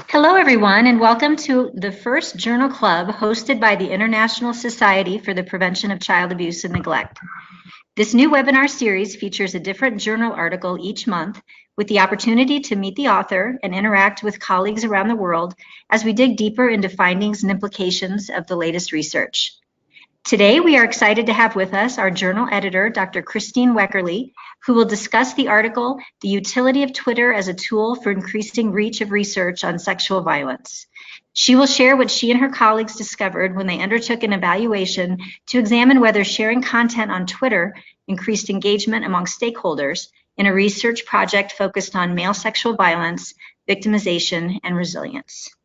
Hello, everyone, and welcome to the first Journal Club hosted by the International Society for the Prevention of Child Abuse and Neglect. This new webinar series features a different journal article each month with the opportunity to meet the author and interact with colleagues around the world as we dig deeper into findings and implications of the latest research. Today, we are excited to have with us our journal editor, Dr. Christine Weckerle, who will discuss the article, The Utility of Twitter as a Tool for Increasing Reach of Research on Sexual Violence. She will share what she and her colleagues discovered when they undertook an evaluation to examine whether sharing content on Twitter increased engagement among stakeholders in a research project focused on male sexual violence, victimization, and resilience.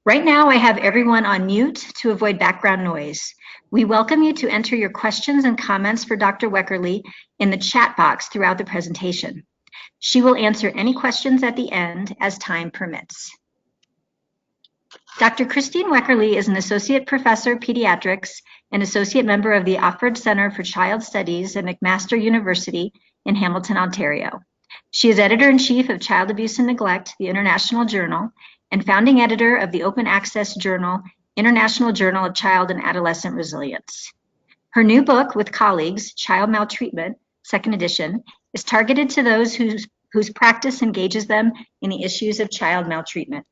Right now, I have everyone on mute to avoid background noise. We welcome you to enter your questions and comments for Dr. Weckerle in the chat box throughout the presentation. She will answer any questions at the end as time permits. Dr. Christine Weckerle is an Associate Professor of Pediatrics and Associate Member of the Offord Center for Child Studies at McMaster University in Hamilton, Ontario. She is Editor-in-Chief of Child Abuse and Neglect, the International Journal, and founding editor of the open access journal, International Journal of Child and Adolescent Resilience. Her new book with colleagues, Child Maltreatment, second edition, is targeted to those whose practice engages them in the issues of child maltreatment.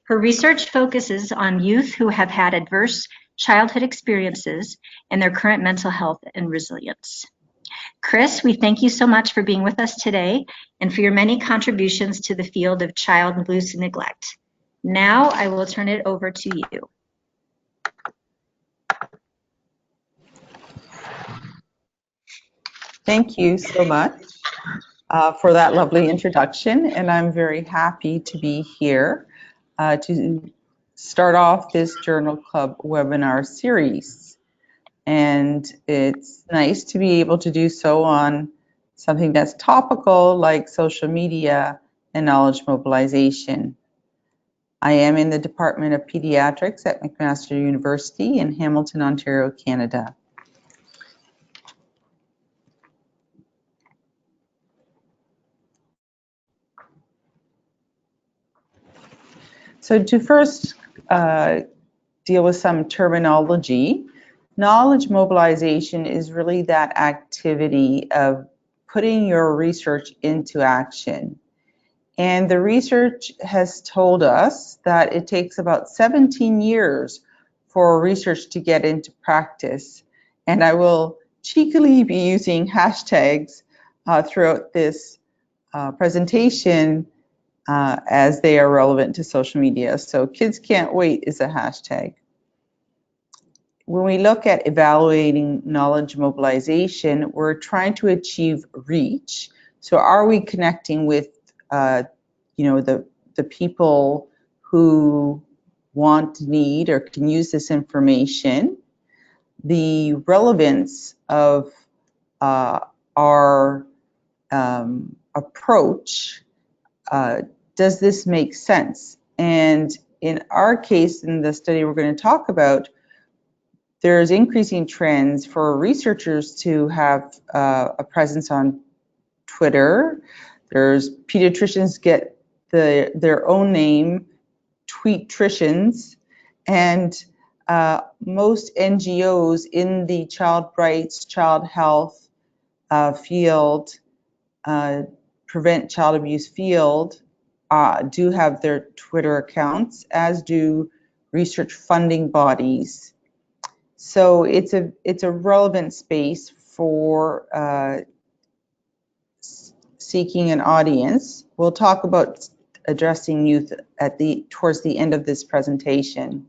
Her research focuses on youth who have had adverse childhood experiences and their current mental health and resilience. Chris, we thank you so much for being with us today and for your many contributions to the field of child abuse and neglect. Now I will turn it over to you. Thank you so much for that lovely introduction, and I'm very happy to be here to start off this Journal Club webinar series. And it's nice to be able to do so on something that's topical like social media and knowledge mobilization. I am in the Department of Pediatrics at McMaster University in Hamilton, Ontario, Canada. So to first deal with some terminology, knowledge mobilization is really that activity of putting your research into action. And the research has told us that it takes about 17 years for research to get into practice. And I will cheekily be using hashtags throughout this presentation as they are relevant to social media. So kids can't wait is a hashtag. When we look at evaluating knowledge mobilization, we're trying to achieve reach. So are we connecting with the people who want, need, or can use this information? The relevance of our approach, does this make sense? And in our case, in the study we're going to talk about, there's increasing trends for researchers to have a presence on Twitter. There's pediatricians get their own name, tweetricians, and most NGOs in the child rights, child health field, prevent child abuse field, do have their Twitter accounts, as do research funding bodies. So it's a relevant space for seeking an audience. We'll talk about addressing youth towards the end of this presentation.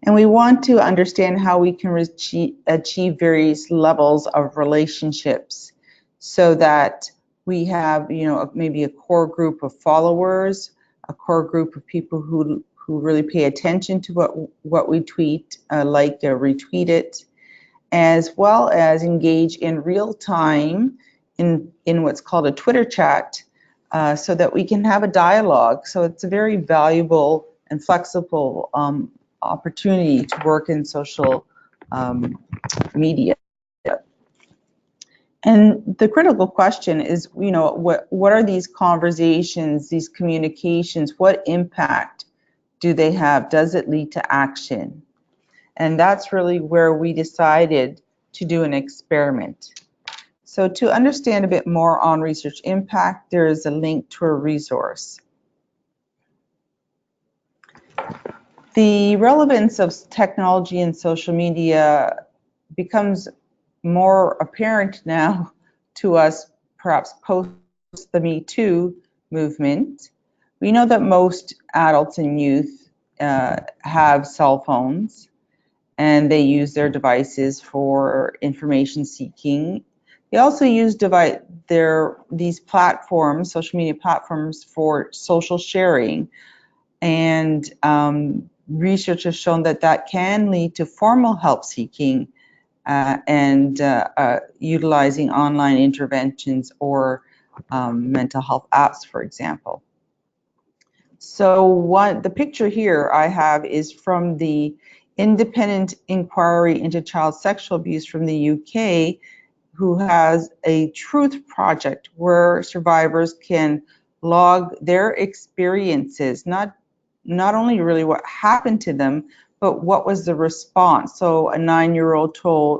And we want to understand how we can achieve various levels of relationships so that we have, maybe a core group of followers, a core group of people who really pay attention to what we tweet, like retweet it, as well as engage in real time in what's called a Twitter chat, so that we can have a dialogue. So it's a very valuable and flexible opportunity to work in social media. And the critical question is, what are these conversations, these communications, what impact do they have? Does it lead to action? And that's really where we decided to do an experiment. So to understand a bit more on research impact, there is a link to a resource. The relevance of technology and social media becomes more apparent now to us, perhaps post the Me Too movement. We know that most adults and youth have cell phones, and they use their devices for information seeking. They also use these platforms, social media platforms, for social sharing, and research has shown that that can lead to formal help seeking and utilizing online interventions or mental health apps, for example. So the picture here I have is from the Independent Inquiry into Child Sexual Abuse from the UK, who has a truth project where survivors can log their experiences, not only really what happened to them, but what was the response. So a 9-year-old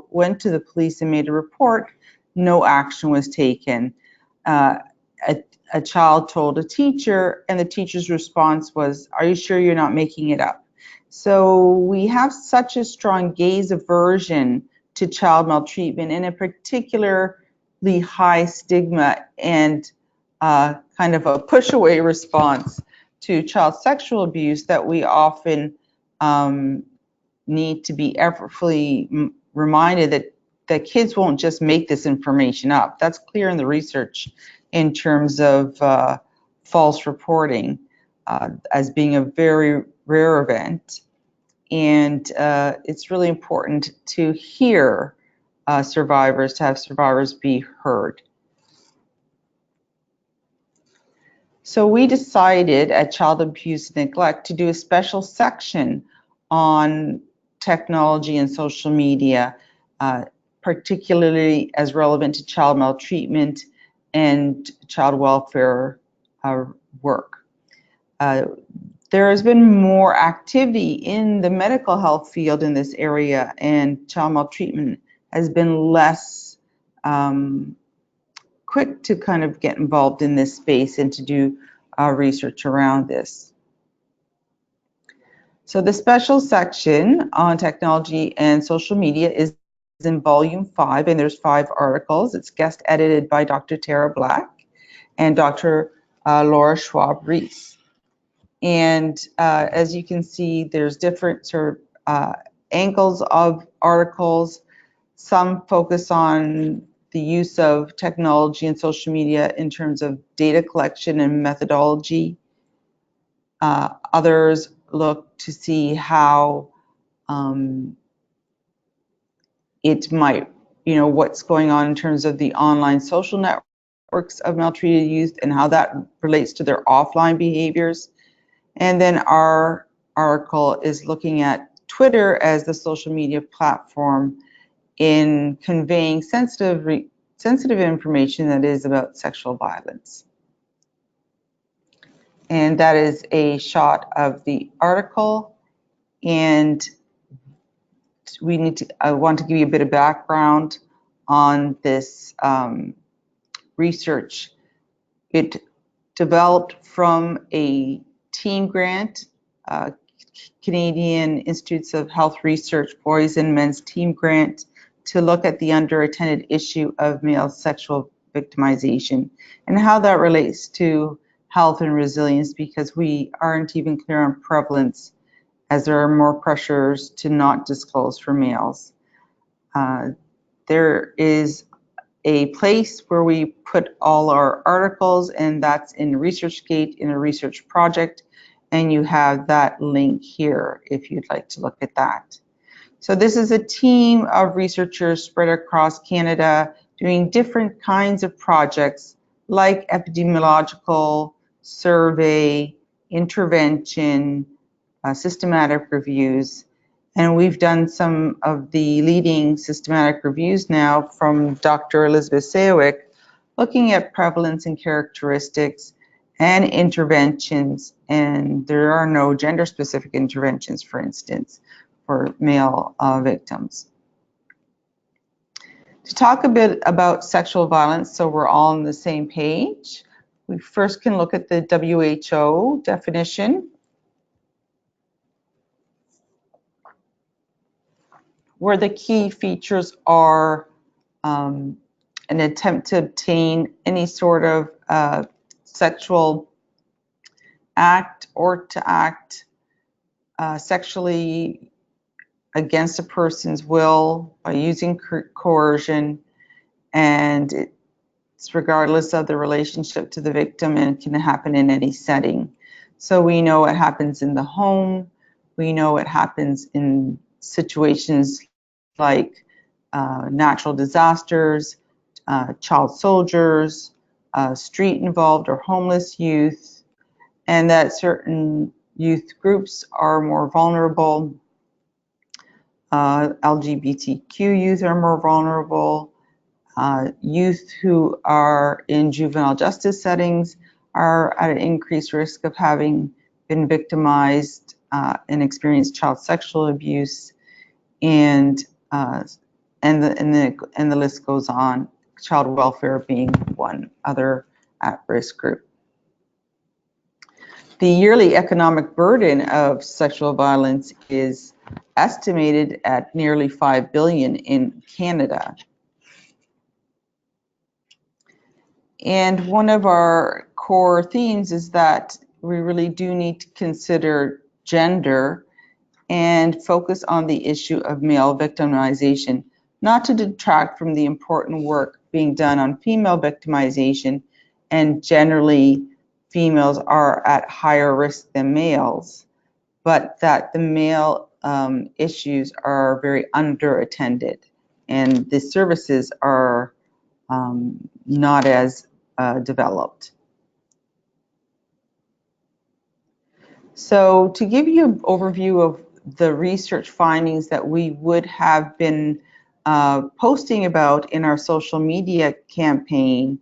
went to the police and made a report, no action was taken. A child told a teacher, and the teacher's response was, "Are you sure you're not making it up?" So we have such a strong gaze aversion to child maltreatment, and a particularly high stigma and kind of a push away response to child sexual abuse, that we often need to be effortfully reminded that kids won't just make this information up. That's clear in the research in terms of false reporting as being a very rare event. And it's really important to hear survivors, to have survivors be heard. So we decided at Child Abuse and Neglect to do a special section on technology and social media, particularly as relevant to child maltreatment and child welfare work. There has been more activity in the medical health field in this area, and child maltreatment has been less quick to kind of get involved in this space and to do research around this. So the special section on technology and social media is in volume 5, and there's 5 articles. It's guest edited by Dr. Tara Black and Dr. Laura Schwab-Reese. And as you can see, there's different sort of angles of articles. Some focus on the use of technology and social media in terms of data collection and methodology. Others look to see how it might, what's going on in terms of the online social networks of maltreated youth and how that relates to their offline behaviors. And then our article is looking at Twitter as the social media platform in conveying sensitive information that is about sexual violence. And that is a shot of the article. And I want to give you a bit of background on this research. It developed from a team grant, Canadian Institutes of Health Research Boys and Men's Team Grant, to look at the underattended issue of male sexual victimization and how that relates to health and resilience, because we aren't even clear on prevalence, as there are more pressures to not disclose for males. There is a place where we put all our articles, and that's in ResearchGate in a research project, and you have that link here if you'd like to look at that. So this is a team of researchers spread across Canada doing different kinds of projects like epidemiological, survey, intervention, systematic reviews, And we've done some of the leading systematic reviews now from Dr. Elizabeth Sayowick, looking at prevalence and characteristics and interventions. And there are no gender-specific interventions, for instance, for male victims. To talk a bit about sexual violence, so we're all on the same page, we first can look at the WHO definition, where the key features are an attempt to obtain any sort of sexual act or to act sexually against a person's will by using coercion, and it's regardless of the relationship to the victim and can happen in any setting. So we know it happens in the home, we know it happens in situations like natural disasters, child soldiers, street involved or homeless youth, and that certain youth groups are more vulnerable. LGBTQ youth are more vulnerable. Youth who are in juvenile justice settings are at an increased risk of having been victimized and experienced child sexual abuse, and the list goes on. Child welfare being one other at-risk group. The yearly economic burden of sexual violence is estimated at nearly $5 billion in Canada. And one of our core themes is that we really do need to consider gender and focus on the issue of male victimization, not to detract from the important work being done on female victimization, and generally females are at higher risk than males, but that the male issues are very underattended and the services are not as developed. So to give you an overview of the research findings that we would have been posting about in our social media campaign,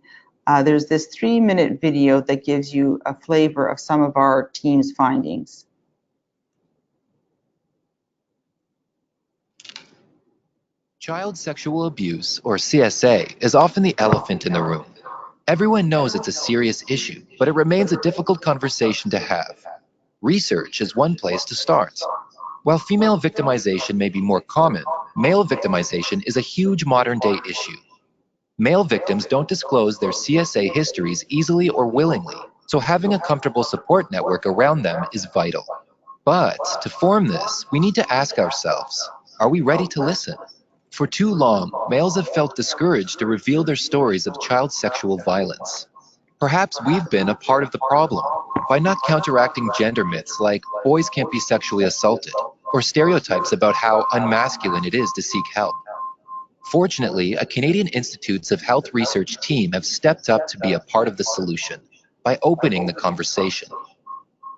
there's this 3-minute video that gives you a flavor of some of our team's findings. Child sexual abuse, or CSA, is often the elephant in the room. Everyone knows it's a serious issue, but it remains a difficult conversation to have. Research is one place to start. While female victimization may be more common, male victimization is a huge modern-day issue. Male victims don't disclose their CSA histories easily or willingly, so having a comfortable support network around them is vital. But to form this, we need to ask ourselves, are we ready to listen? For too long, males have felt discouraged to reveal their stories of child sexual violence. Perhaps we've been a part of the problem by not counteracting gender myths like boys can't be sexually assaulted, or stereotypes about how unmasculine it is to seek help. Fortunately, a Canadian Institutes of Health research team have stepped up to be a part of the solution by opening the conversation.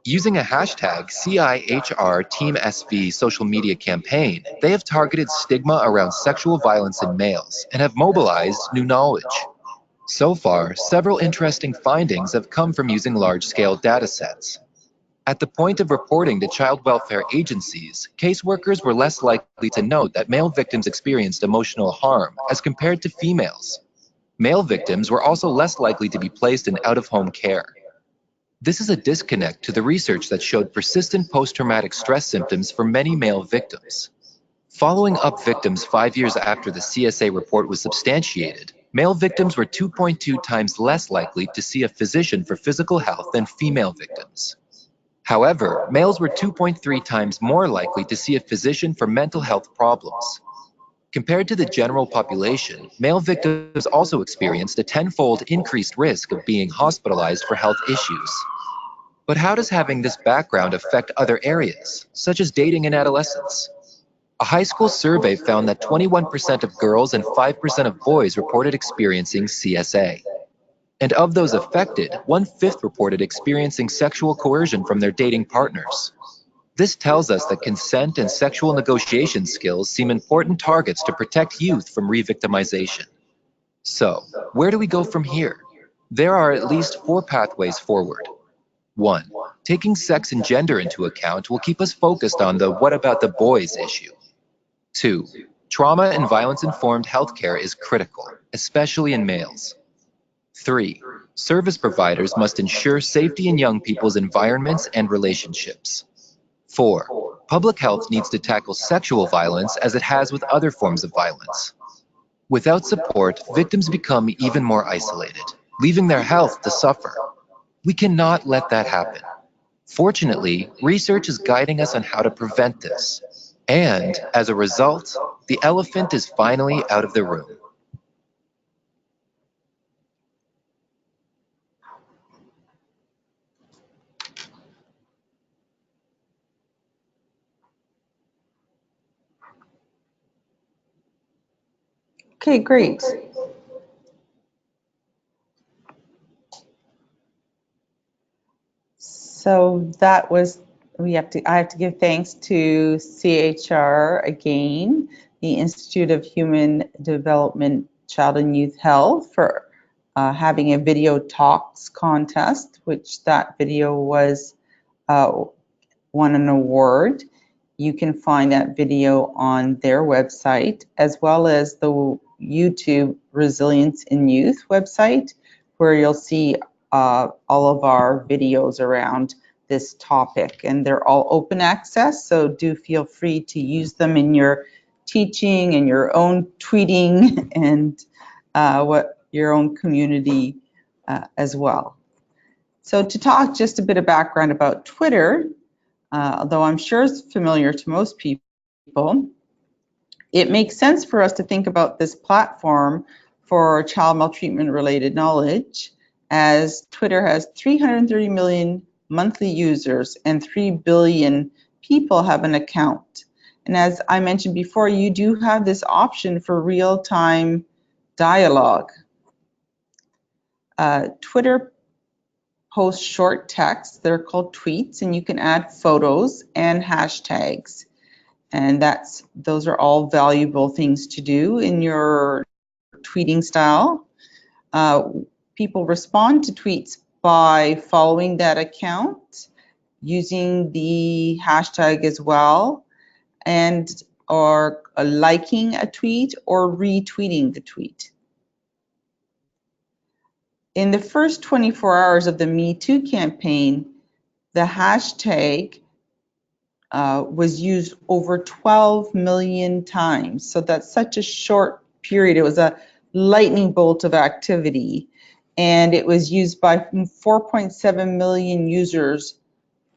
Using a hashtag #CIHRTeamSV social media campaign, they have targeted stigma around sexual violence in males and have mobilized new knowledge. So far, several interesting findings have come from using large-scale data sets. At the point of reporting to child welfare agencies, caseworkers were less likely to note that male victims experienced emotional harm as compared to females. Male victims were also less likely to be placed in out-of-home care. This is a disconnect to the research that showed persistent post-traumatic stress symptoms for many male victims. Following up victims 5 years after the CSA report was substantiated, male victims were 2.2 times less likely to see a physician for physical health than female victims. However, males were 2.3 times more likely to see a physician for mental health problems. Compared to the general population, male victims also experienced a 10-fold increased risk of being hospitalized for health issues. But how does having this background affect other areas, such as dating in adolescence? A high school survey found that 21% of girls and 5% of boys reported experiencing CSA. And of those affected, 1/5 reported experiencing sexual coercion from their dating partners. This tells us that consent and sexual negotiation skills seem important targets to protect youth from re-victimization. So, where do we go from here? There are at least 4 pathways forward. 1. Taking sex and gender into account will keep us focused on the "what about the boys" issue. 2. Trauma and violence-informed healthcare is critical, especially in males. 3. Service providers must ensure safety in young people's environments and relationships. 4. Public health needs to tackle sexual violence as it has with other forms of violence. Without support, victims become even more isolated, leaving their health to suffer. We cannot let that happen. Fortunately, research is guiding us on how to prevent this. And, as a result, the elephant is finally out of the room. Okay, great. So that was, I have to give thanks to CHR again, the Institute of Human Development, Child and Youth Health, for having a video talks contest, which that video was won an award. You can find that video on their website, as well as the YouTube Resilience in Youth website, where you'll see all of our videos around this topic. And they're all open access, so do feel free to use them in your teaching and your own tweeting and your own community as well. So to talk just a bit of background about Twitter, although I'm sure it's familiar to most people, it makes sense for us to think about this platform for child maltreatment related knowledge, as Twitter has 330 million monthly users and 3 billion people have an account. And as I mentioned before, you do have this option for real-time dialogue. Twitter post short texts, they're called tweets, and you can add photos and hashtags. And those are all valuable things to do in your tweeting style. People respond to tweets by following that account, using the hashtag as well, or liking a tweet or retweeting the tweet. In the first 24 hours of the Me Too campaign, the hashtag was used over 12 million times. So that's such a short period. It was a lightning bolt of activity. And it was used by 4.7 million users.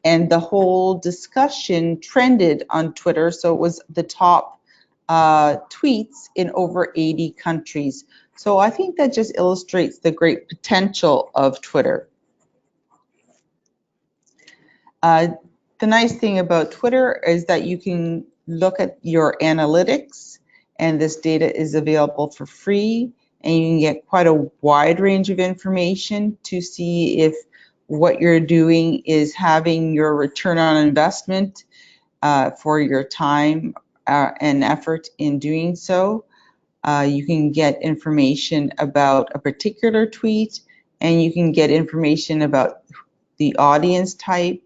And the whole discussion trended on Twitter. So it was the top tweets in over 80 countries. So I think that just illustrates the great potential of Twitter. The nice thing about Twitter is that you can look at your analytics, and this data is available for free, and you can get quite a wide range of information to see if what you're doing is having your return on investment for your time and effort in doing so. You can get information about a particular tweet, and you can get information about the audience type.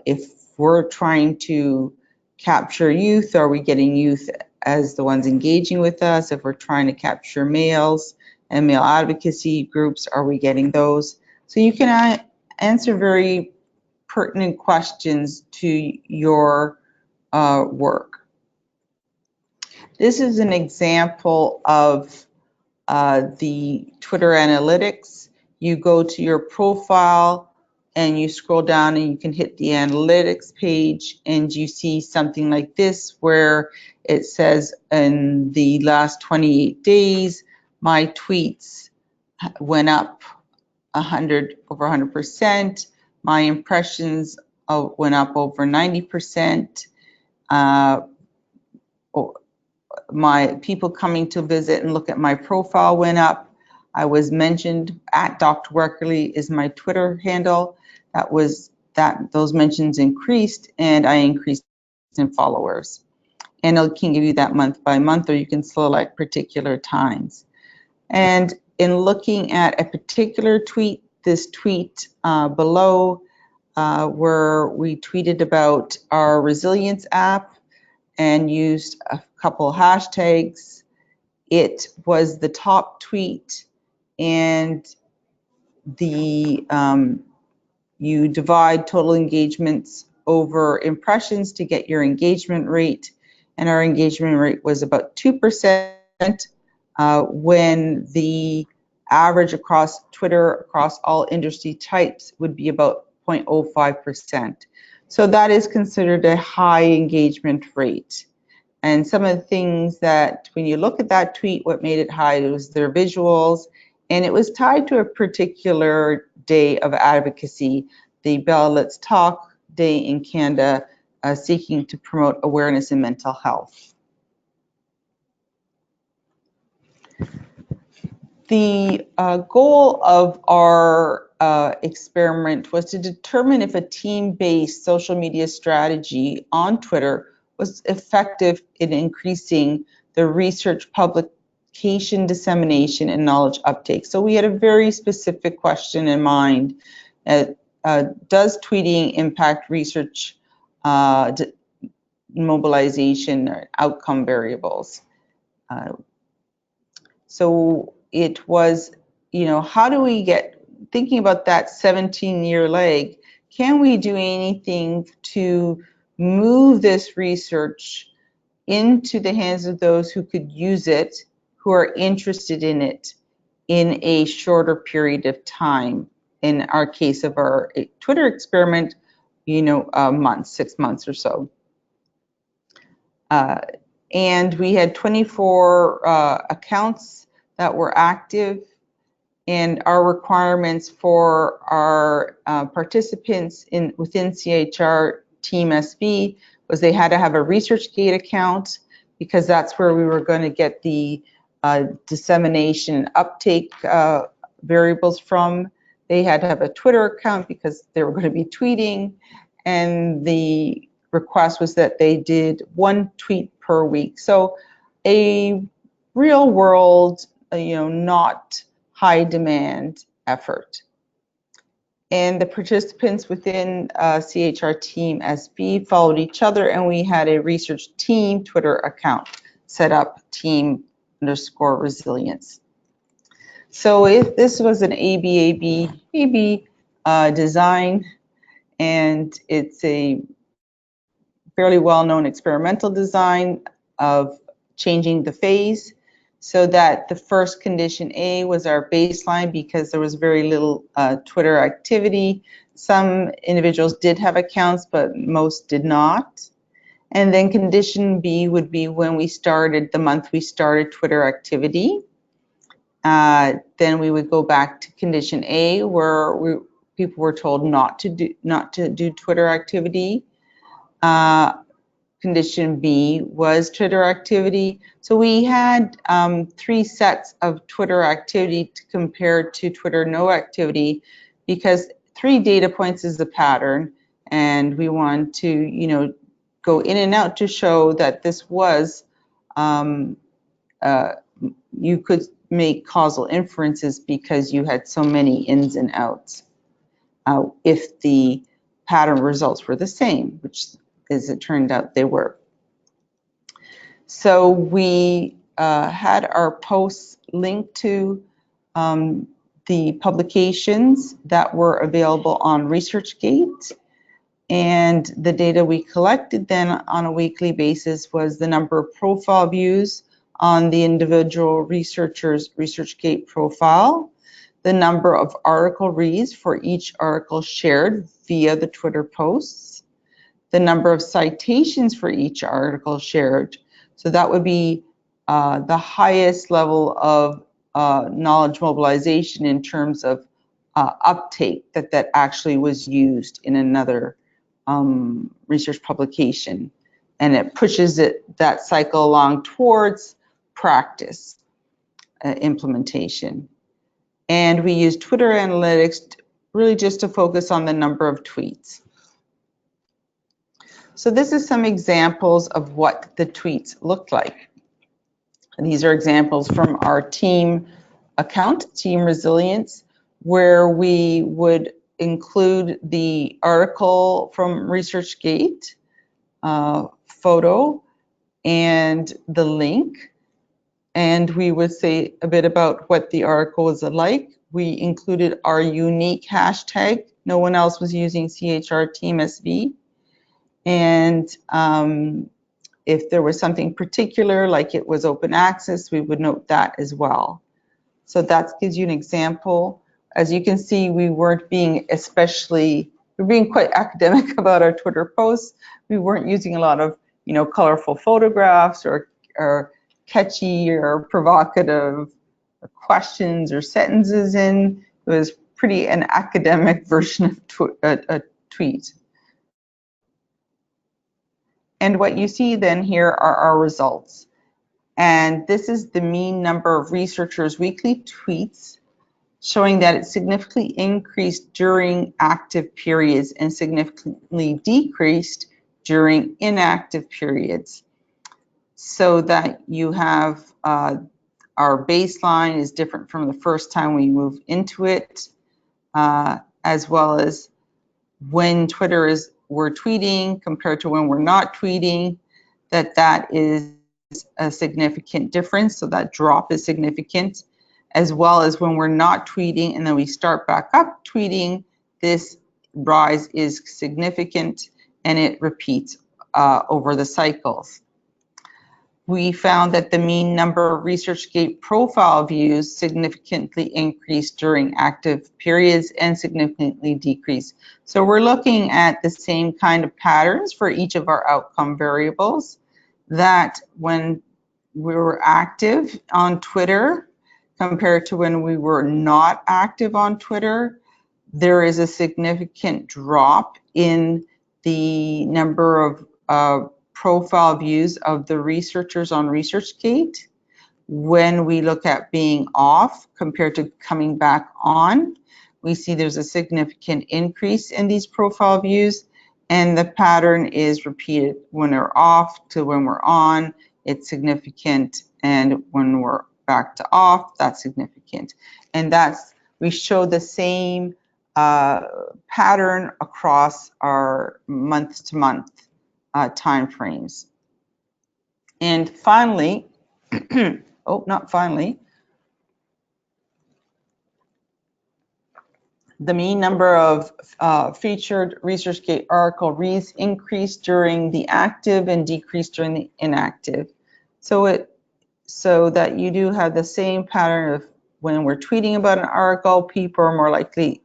If we're trying to capture youth, are we getting youth as the ones engaging with us? If we're trying to capture males and male advocacy groups, are we getting those? So you can answer very pertinent questions to your work. This is an example of the Twitter analytics. You go to your profile and you scroll down and you can hit the analytics page, and you see something like this where it says in the last 28 days, my tweets went up over 100%. My impressions went up over 90%. My people coming to visit and look at my profile went up. I was mentioned at Dr. Werkerly is my Twitter handle. That was those mentions increased, and I increased in followers. And it can give you that month by month, or you can select particular times. And in looking at a particular tweet, this tweet below, where we tweeted about our Resilience app and used a couple hashtags, it was the top tweet, and the you divide total engagements over impressions to get your engagement rate, and our engagement rate was about 2%, when the average across Twitter, across all industry types, would be about 0.05%. So that is considered a high engagement rate. And some of the things that, when you look at that tweet, what made it high was their visuals, and it was tied to a particular day of advocacy, the Bell Let's Talk Day in Canada, seeking to promote awareness in mental health. The goal of our experiment was to determine if a team-based social media strategy on Twitter was effective in increasing the research publication dissemination and knowledge uptake. So we had a very specific question in mind. Does tweeting impact research mobilization or outcome variables? So it was, how do we get, thinking about that 17-year leg, can we do anything to move this research into the hands of those who could use it, who are interested in it, in a shorter period of time? In our case of our Twitter experiment, a month, 6 months or so. And we had 24 accounts that were active, and our requirements for our participants within CHR Team SB was they had to have a ResearchGate account, because that's where we were going to get the dissemination uptake variables from. They had to have a Twitter account because they were going to be tweeting, and the request was that they did 1 tweet per week. So a real world, not high demand effort. And the participants within CHR Team SB followed each other, and we had a research team Twitter account set up, team_resilience. So if this was an AB design, and it's a fairly well-known experimental design of changing the phase, so that the first condition A was our baseline, because there was very little Twitter activity. Some individuals did have accounts, but most did not. And then condition B would be when we started, the month we started Twitter activity. Then we would go back to condition A, where people were told not to do Twitter activity. Condition B was Twitter activity. So we had 3 sets of Twitter activity to compare to Twitter no activity, because 3 data points is the pattern, and we want to, go in and out to show that this was, you could make causal inferences because you had so many ins and outs, if the pattern results were the same, which, as it turned out, they were. So we had our posts linked to the publications that were available on ResearchGate, and the data we collected then on a weekly basis was the number of profile views on the individual researcher's ResearchGate profile, the number of article reads for each article shared via the Twitter posts, the number of citations for each article shared. So that would be the highest level of knowledge mobilization in terms of uptake that actually was used in another research publication. And it pushes that cycle along towards practice implementation. And we use Twitter analytics really just to focus on the number of tweets. So this is some examples of what the tweets looked like. And these are examples from our team account, Team Resilience, where we would include the article from ResearchGate, photo, and the link. And we would say a bit about what the article was like. We included our unique hashtag. No one else was using CHRTeamSV. And if there was something particular, like it was open access, we would note that as well. So that gives you an example. As you can see, we weren't being we're being quite academic about our Twitter posts. We weren't using a lot of, colorful photographs or catchy or provocative questions or sentences in. It was pretty an academic version of a tweet. And what you see then here are our results. And this is the mean number of researchers' weekly tweets, showing that it significantly increased during active periods and significantly decreased during inactive periods. So that you have our baseline is different from the first time we move into it, as well as when we're tweeting compared to when we're not tweeting, that is a significant difference. So that drop is significant, as well as when we're not tweeting and then we start back up tweeting, this rise is significant and it repeats over the cycles. We found that the mean number of ResearchGate profile views significantly increased during active periods and significantly decreased. So we're looking at the same kind of patterns for each of our outcome variables, that when we were active on Twitter compared to when we were not active on Twitter, there is a significant drop in the number of profile views of the researchers on ResearchGate. When we look at being off compared to coming back on, we see there's a significant increase in these profile views, and the pattern is repeated. When we're off to when we're on, it's significant, and when we're back to off, that's significant. And we show the same pattern across our month-to-month time frames. And finally, not finally, the mean number of featured ResearchGate article reads increased during the active and decreased during the inactive. So that you do have the same pattern of when we're tweeting about an article, people are more likely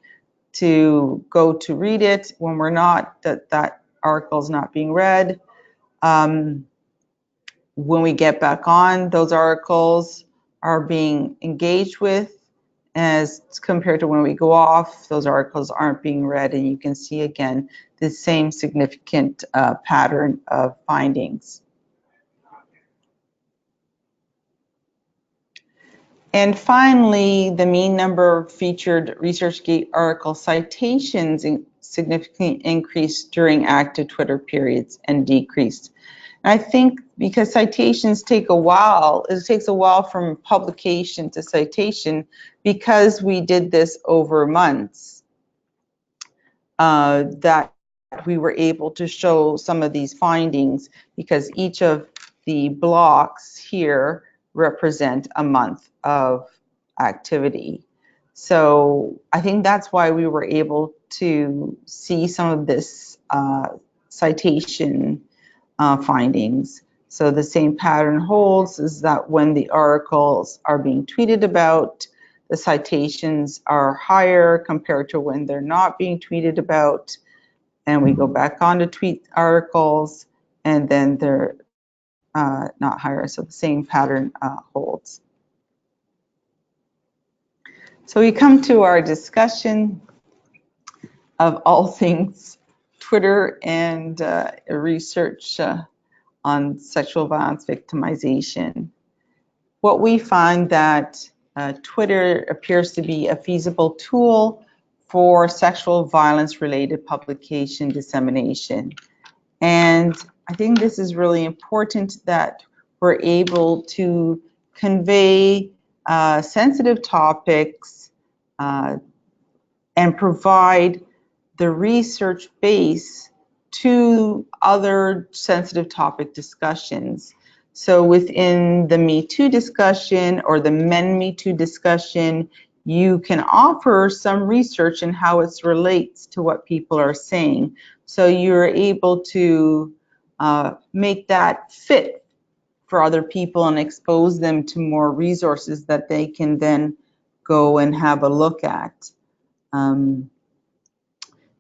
to go to read it. When we're not, that article is not being read. When we get back on, those articles are being engaged with, as compared to when we go off, those articles aren't being read, and you can see again the same significant pattern of findings. And finally, the mean number of featured ResearchGate article citations significantly increased during active Twitter periods and decreased. And I think because citations take a while, it takes a while from publication to citation, because we did this over months, that we were able to show some of these findings, because each of the blocks here represent a month of activity. So I think that's why we were able to see some of this citation findings. So the same pattern holds, is that when the articles are being tweeted about, the citations are higher compared to when they're not being tweeted about. And we go back on to tweet articles, and then they're not higher. So the same pattern holds. So we come to our discussion of all things Twitter and research on sexual violence victimization. What we find that Twitter appears to be a feasible tool for sexual violence related publication dissemination. And I think this is really important that we're able to convey sensitive topics and provide the research base to other sensitive topic discussions. So within the Me Too discussion or the Men Me Too discussion, you can offer some research in how it relates to what people are saying. So you're able to make that fit for other people and expose them to more resources that they can then go and have a look at.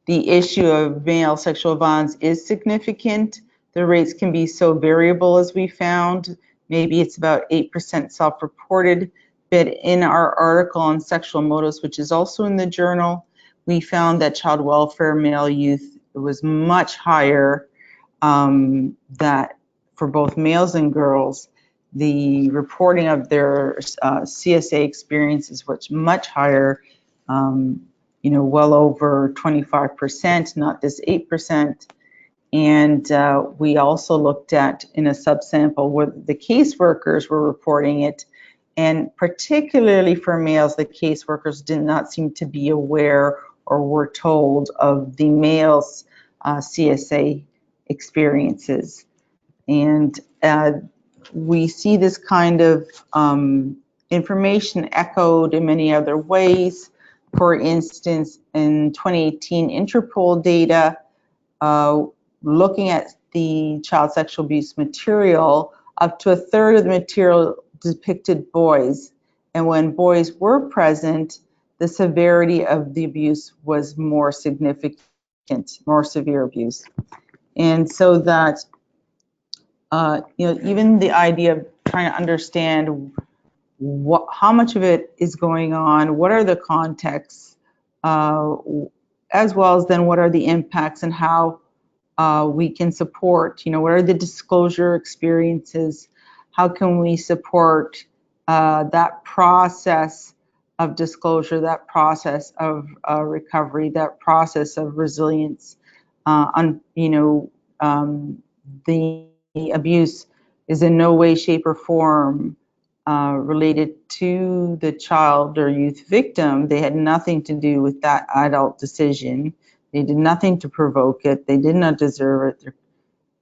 The issue of male sexual violence is significant. The rates can be so variable, as we found. Maybe it's about 8% self-reported, but in our article on sexual motives, which is also in the journal, we found that child welfare male youth was much higher, that for both males and girls, the reporting of their CSA experiences was much higher, well over 25%, not this 8%. And we also looked at, in a subsample, where the caseworkers were reporting it. And particularly for males, the caseworkers did not seem to be aware or were told of the males' CSA experiences. And we see this kind of information echoed in many other ways. For instance, in 2018 Interpol data, looking at the child sexual abuse material, up to a third of the material depicted boys. And when boys were present, the severity of the abuse was more significant, more severe abuse. And so that, even the idea of trying to understand how much of it is going on, what are the contexts, as well as then what are the impacts and how we can support, what are the disclosure experiences, how can we support that process of disclosure, that process of recovery, that process of resilience. The abuse is in no way, shape, or form related to the child or youth victim. They had nothing to do with that adult decision. They did nothing to provoke it. They did not deserve it.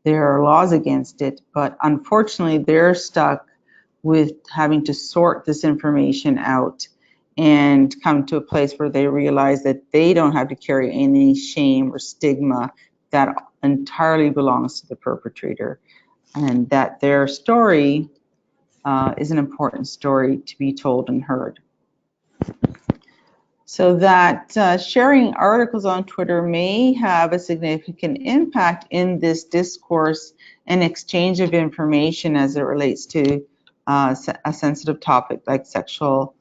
There are laws against it, but unfortunately, they're stuck with having to sort this information out and come to a place where they realize that they don't have to carry any shame or stigma that entirely belongs to the perpetrator, and that their story is an important story to be told and heard. So that sharing articles on Twitter may have a significant impact in this discourse and exchange of information as it relates to a sensitive topic like sexual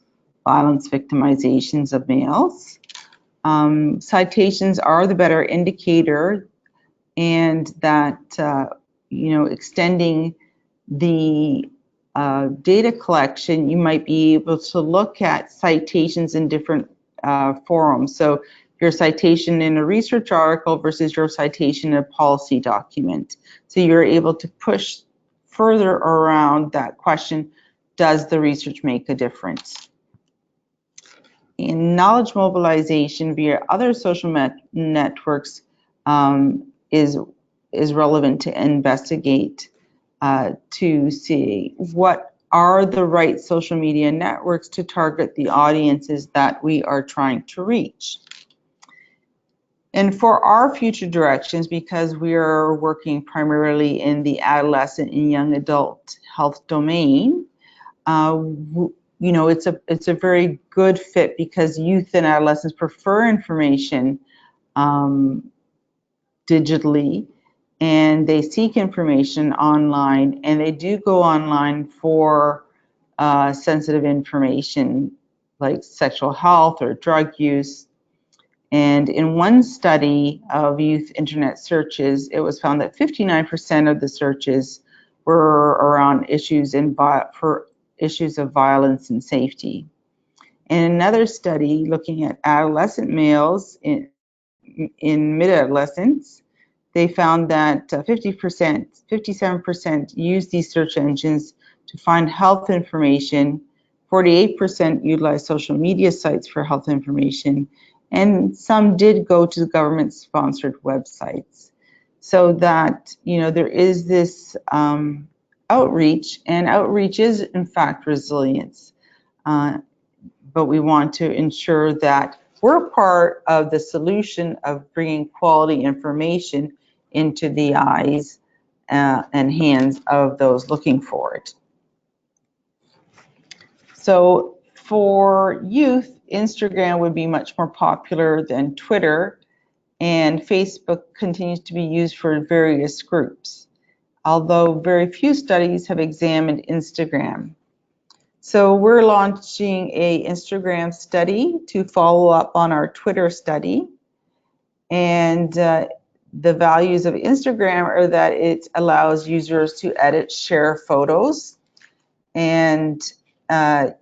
violence victimizations of males. Citations are the better indicator, and that extending the data collection, you might be able to look at citations in different forums. So your citation in a research article versus your citation in a policy document. So you're able to push further around that question, does the research make a difference? In knowledge mobilization via other social networks is relevant to investigate, to see what are the right social media networks to target the audiences that we are trying to reach. And for our future directions, because we are working primarily in the adolescent and young adult health domain, it's a very good fit because youth and adolescents prefer information digitally, and they seek information online, and they do go online for sensitive information like sexual health or drug use. And in one study of youth internet searches, it was found that 59% of the searches were around issues for issues of violence and safety. In another study looking at adolescent males in mid-adolescence, they found that 57% use these search engines to find health information, 48% utilize social media sites for health information, and some did go to government-sponsored websites. So that, you know, there is this outreach, and outreach is in fact resilience. But we want to ensure that we're part of the solution of bringing quality information into the eyes and hands of those looking for it. So for youth, Instagram would be much more popular than Twitter, and Facebook continues to be used for various groups, although very few studies have examined Instagram. So we're launching an Instagram study to follow up on our Twitter study. And the values of Instagram are that it allows users to edit, share photos, and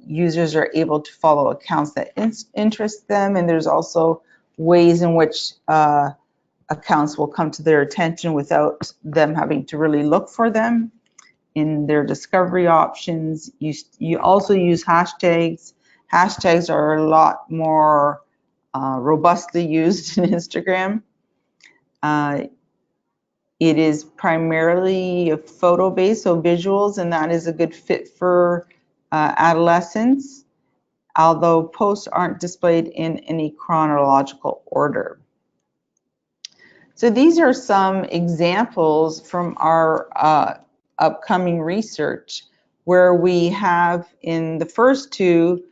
users are able to follow accounts that interest them. And there's also ways in which accounts will come to their attention without them having to really look for them in their discovery options. You also use hashtags. Hashtags are a lot more robustly used in Instagram. It is primarily photo-based, so visuals, and that is a good fit for adolescents, although posts aren't displayed in any chronological order. So these are some examples from our upcoming research, where we have in the first two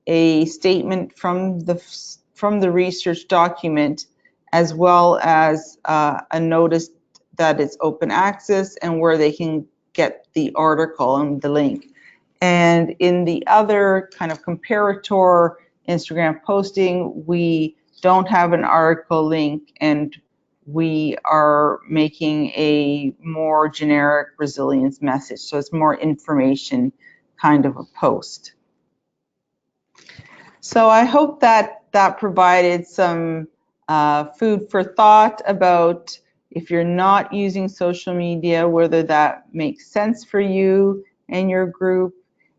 a statement from the research document, as well as a notice that it's open access and where they can get the article and the link. And in the other kind of comparator Instagram posting, we don't have an article link, and we are making a more generic resilience message. So it's more information kind of a post. So I hope that that provided some food for thought about, if you're not using social media, whether that makes sense for you and your group.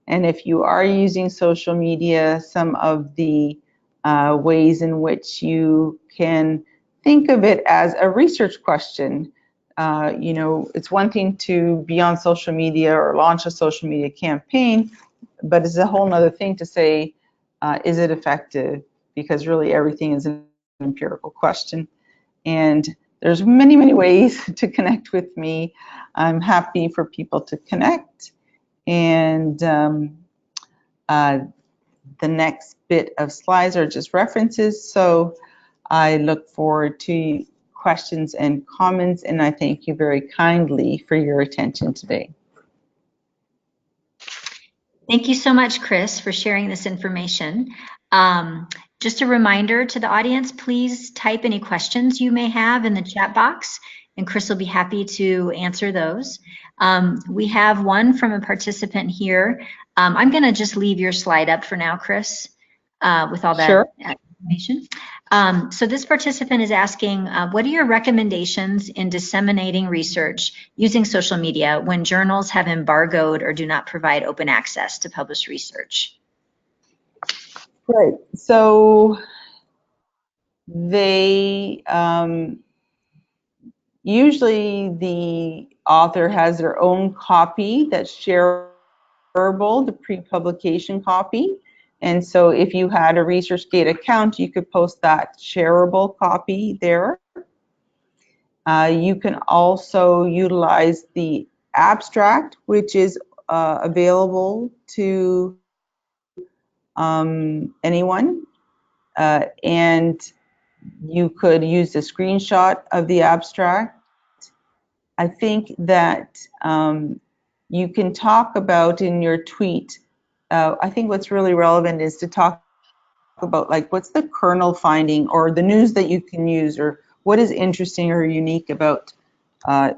And if you are using social media, some of the ways in which you can think of it as a research question. You know, it's one thing to be on social media or launch a social media campaign, but it's a whole nother thing to say, is it effective? Because really everything is an empirical question. And there's many, many ways to connect with me. I'm happy for people to connect. And the next bit of slides are just references. So I look forward to questions and comments, and I thank you very kindly for your attention today. Thank you so much, Chris, for sharing this information. Just a reminder to the audience, please type any questions you may have in the chat box, and Chris will be happy to answer those. We have one from a participant here. I'm going to just leave your slide up for now, Chris, with all that information. So this participant is asking, what are your recommendations in disseminating research using social media when journals have embargoed or do not provide open access to published research? Right. So they usually the author has their own copy that's shareable, the pre-publication copy. And so if you had a ResearchGate account, you could post that shareable copy there. You can also utilize the abstract, which is available to anyone. And you could use a screenshot of the abstract. I think that you can talk about in your tweet, I think what's really relevant is to talk about, like, what's the kernel finding or the news that you can use, or what is interesting or unique about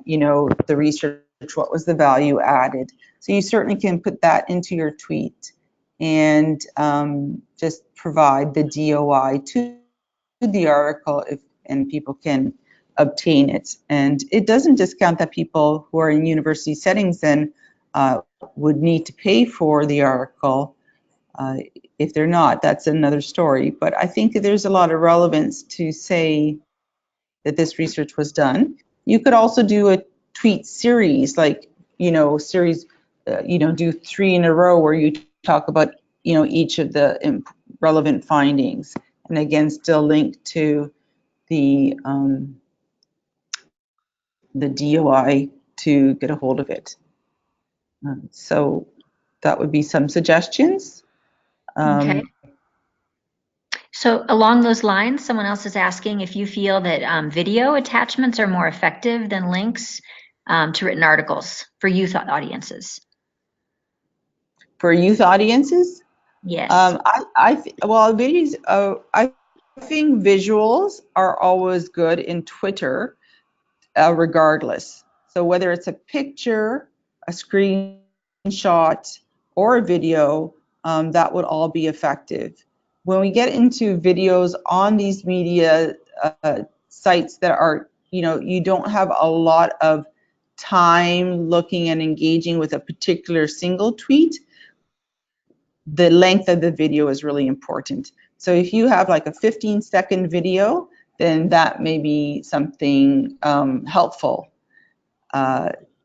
you know, the research, what was the value added. So you certainly can put that into your tweet and just provide the DOI to the article, and people can obtain it. And it doesn't discount that people who are in university settings then would need to pay for the article. If they're not, that's another story. But I think that there's a lot of relevance to say that this research was done. You could also do a tweet series, like, do 3 in a row where you talk about, each of the relevant findings, and again, still link to the DOI to get a hold of it. So that would be some suggestions. Okay. So along those lines, someone else is asking if you feel that video attachments are more effective than links to written articles for youth audiences. For youth audiences? Yes. Videos. I think visuals are always good in Twitter, regardless. So whether it's a picture, a screenshot, or a video, that would all be effective. When we get into videos on these media sites that are, you don't have a lot of time looking and engaging with a particular single tweet, the length of the video is really important. So if you have like a 15-second video, then that may be something helpful.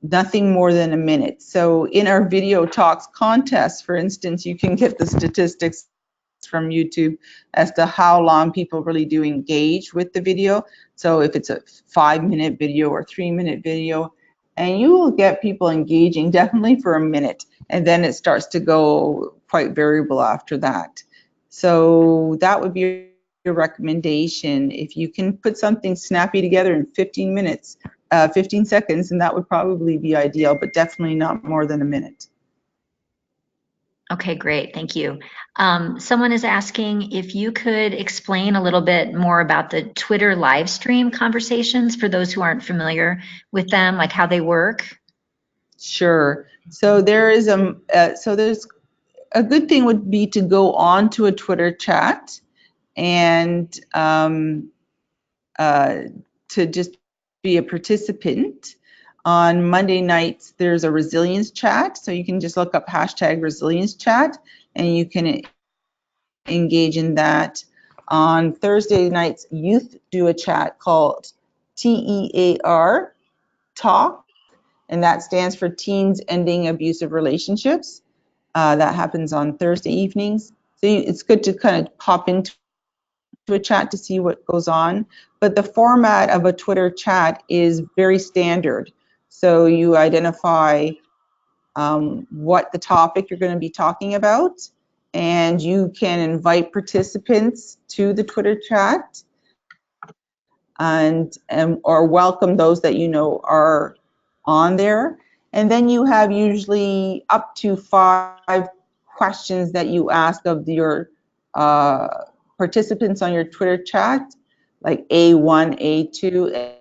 Nothing more than a minute. So in our video talks contest, for instance, you can get the statistics from YouTube as to how long people really do engage with the video. So if it's a 5-minute video or 3-minute video, and you will get people engaging definitely for a minute, and then it starts to go quite variable after that. So that would be your recommendation. If you can put something snappy together in 15 minutes, 15 seconds, and that would probably be ideal, but definitely not more than a minute. Okay, great. Thank you. Someone is asking if you could explain a little bit more about the Twitter live stream conversations for those who aren't familiar with them, like how they work. Sure. So there's a good thing would be to go on to a Twitter chat and to just be a participant. On Monday nights, there's a resilience chat, so you can just look up #resilience chat, and you can engage in that. On Thursday nights, youth do a chat called TEAR, Talk, and that stands for Teens Ending Abusive Relationships. That happens on Thursday evenings. So it's good to kind of pop into a chat to see what goes on. But the format of a Twitter chat is very standard. So you identify what the topic you're going to be talking about, and you can invite participants to the Twitter chat and or welcome those that you know are on there. And then you have usually up to 5 questions that you ask of your participants on your Twitter chat, like A1, A2,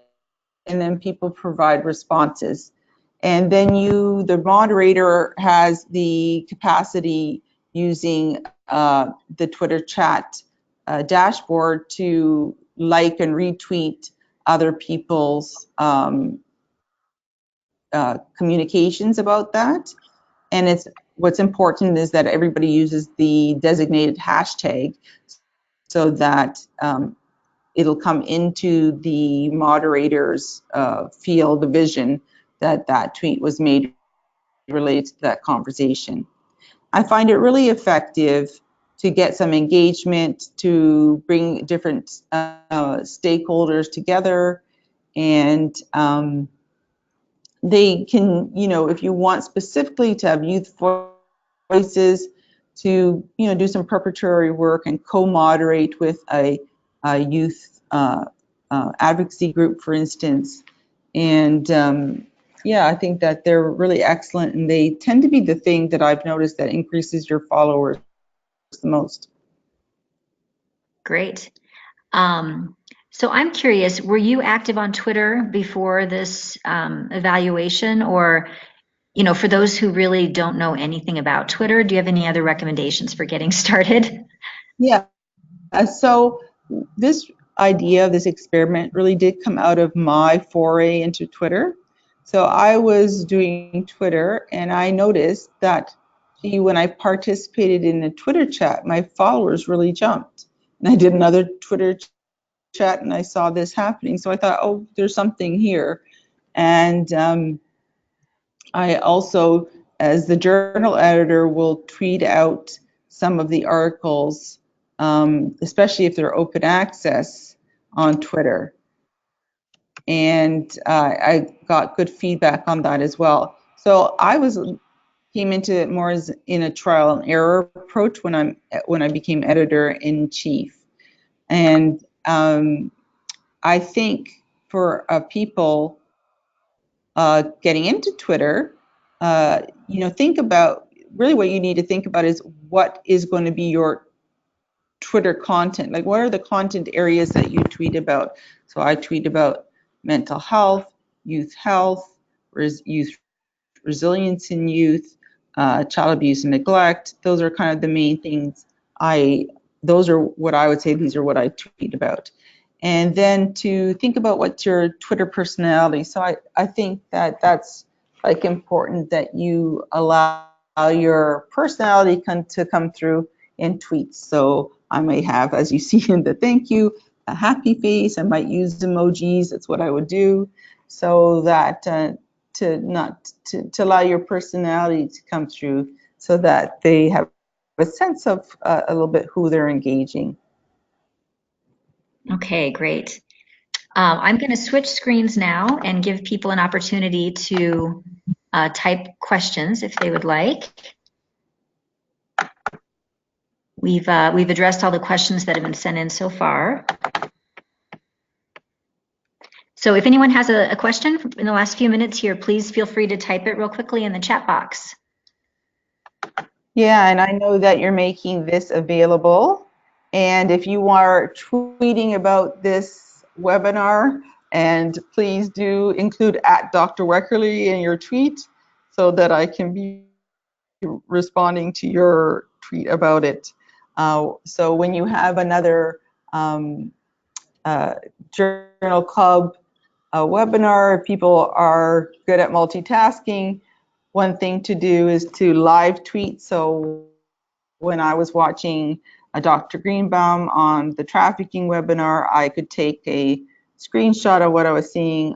and then people provide responses. And then the moderator has the capacity using the Twitter chat dashboard to like and retweet other people's communications about that. And what's important is that everybody uses the designated hashtag so that it'll come into the moderator's field of vision that tweet was made related to that conversation. I find it really effective to get some engagement, to bring different stakeholders together, and they can, if you want specifically to have youth voices, to do some preparatory work and co-moderate with a youth advocacy group, for instance. And I think that they're really excellent, and they tend to be the thing that I've noticed that increases your followers the most. Great. So I'm curious, were you active on Twitter before this evaluation? Or, for those who really don't know anything about Twitter, do you have any other recommendations for getting started? Yeah. So this idea, this experiment really did come out of my foray into Twitter. So I was doing Twitter and I noticed that, gee, when I participated in a Twitter chat, my followers really jumped. And I did another Twitter chat and I saw this happening. So I thought, oh, there's something here. And I also, as the journal editor, will tweet out some of the articles, especially if they're open access, on Twitter. And I got good feedback on that as well. So I came into it more as in a trial and error approach when I became editor in chief. And I think for people getting into Twitter, think about, really what you need to think about is what is going to be your Twitter content. Like, what are the content areas that you tweet about? So I tweet about mental health, youth resilience in youth, child abuse and neglect. Those are kind of the main things. Those are what I would say, these are what I tweet about. And then to think about what's your Twitter personality. So I think that that's like important, that you allow your personality to come through in tweets. So I may have, as you see in the thank you, a happy face. I might use emojis. That's what I would do, so that to allow your personality to come through, so that they have a sense of a little bit who they're engaging. Okay, great. I'm going to switch screens now and give people an opportunity to type questions if they would like. We've addressed all the questions that have been sent in so far. So if anyone has a question in the last few minutes here, please feel free to type it real quickly in the chat box. Yeah, and I know that you're making this available. And if you are tweeting about this webinar, and please do include @Dr. Weckerly in your tweet, so that I can be responding to your tweet about it. So when you have another journal club webinar, people are good at multitasking. One thing to do is to live tweet. So when I was watching Dr. Greenbaum on the trafficking webinar, I could take a screenshot of what I was seeing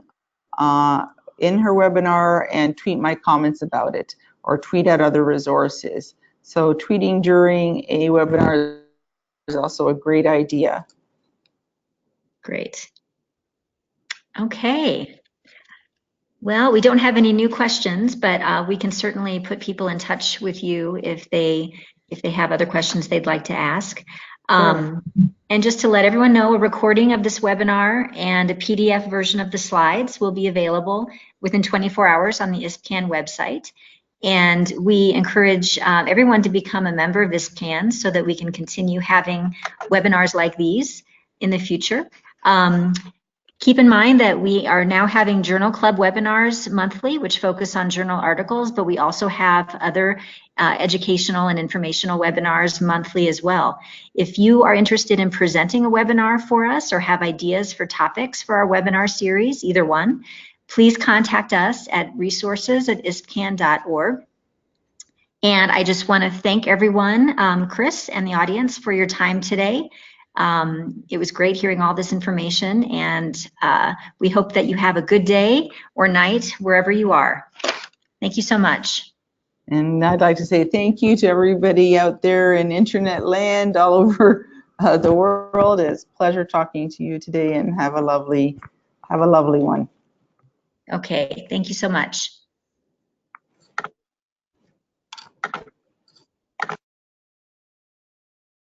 in her webinar and tweet my comments about it, or tweet out other resources. So tweeting during a webinar is also a great idea. Great. Okay. Well, we don't have any new questions, but we can certainly put people in touch with you if they have other questions they'd like to ask. And just to let everyone know, a recording of this webinar and a PDF version of the slides will be available within 24 hours on the ISPCAN website. And we encourage everyone to become a member of ISPCAN so that we can continue having webinars like these in the future. Keep in mind that we are now having Journal Club webinars monthly, which focus on journal articles, but we also have other educational and informational webinars monthly as well. If you are interested in presenting a webinar for us or have ideas for topics for our webinar series, either one, please contact us at resources@ispcan.org. And I just want to thank everyone, Chris and the audience, for your time today. It was great hearing all this information, and we hope that you have a good day or night wherever you are. Thank you so much. And I'd like to say thank you to everybody out there in internet land all over the world. It's a pleasure talking to you today, and have a lovely one. Okay, thank you so much.